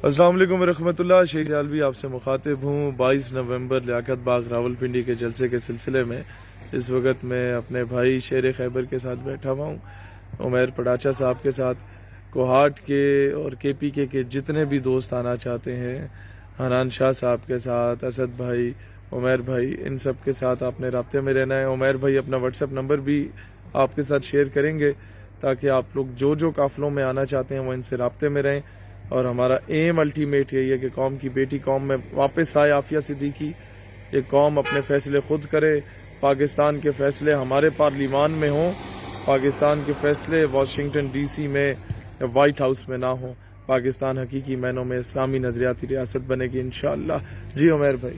السلام علیکم ورحمۃ اللہ. شیخ سیالوی آپ سے مخاطب ہوں. 22 نومبر لیاقت باغ راولپنڈی کے جلسے کے سلسلے میں اس وقت میں اپنے بھائی شیر خیبر کے ساتھ بیٹھا ہوا ہوں. عمیر پڑاچا صاحب کے ساتھ کوہاٹ کے اور کے پی کے جتنے بھی دوست آنا چاہتے ہیں، حنان شاہ صاحب کے ساتھ، اسد بھائی، عمیر بھائی، ان سب کے ساتھ آپ نے رابطے میں رہنا ہے. عمیر بھائی اپنا واٹس ایپ نمبر بھی آپ کے ساتھ شیئر کریں گے تاکہ آپ لوگ جو قافلوں میں آنا چاہتے ہیں وہ ان سے رابطے میں رہیں. اور ہمارا ایم الٹیمیٹ یہی ہے کہ قوم کی بیٹی قوم میں واپس آئے. عافیہ صدیقی، یہ قوم اپنے فیصلے خود کرے. پاکستان کے فیصلے ہمارے پارلیمان میں ہوں، پاکستان کے فیصلے واشنگٹن ڈی سی میں یا وائٹ ہاؤس میں نہ ہوں. پاکستان حقیقی معنوں میں اسلامی نظریاتی ریاست بنے گی انشاءاللہ. جی عمیر بھائی.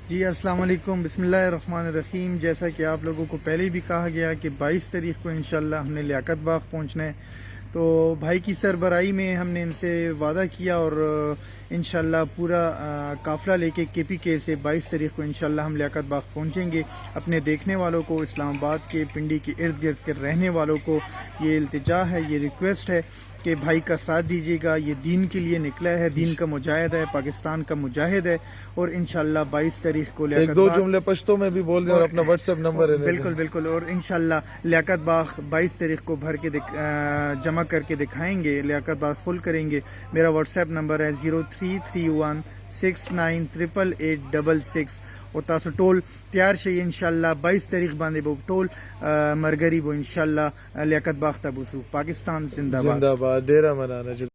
جی السلام علیکم. بسم اللہ الرحمن الرحیم. جیسا کہ آپ لوگوں کو پہلے بھی کہا گیا کہ 22 تاریخ کو انشاءاللہ ہم نے لیاقت باغ پہنچنا ہے، تو بھائی کی سربراہی میں ہم نے ان سے وعدہ کیا اور انشاءاللہ پورا قافلہ لے کے پی کے سے 22 تاریخ کو انشاءاللہ ہم لیاقت باغ پہنچیں گے. اپنے دیکھنے والوں کو، اسلام آباد کے پنڈی کے ارد گرد کے رہنے والوں کو یہ التجا ہے، یہ ریکویسٹ ہے کہ بھائی کا ساتھ دیجیے گا. یہ دین کے لیے نکلا ہے، دین کا مجاہد ہے، پاکستان کا مجاہد ہے، اور انشاءاللہ 22 تاریخ کو ایک لیاقت دو باغ جملے پشتوں میں بھی بول دیں اور اپنا واٹس ایپ نمبر ہے. بالکل اور انشاءاللہ لیاقت باغ 22 تاریخ کو بھر کے جمع کر کے دکھائیں گے. لیاقت باغ فل کریں گے. میرا واٹس ایپ نمبر ہے 0331698866 اور تاسو ٹول تیار شئی انشاءاللہ 22 تاریخ باندې بو ټول مرګري بو انشاءاللہ لیاقت باغ ته بوسو. پاکستان زندہ باد. زندہ باد. ډیره مننه.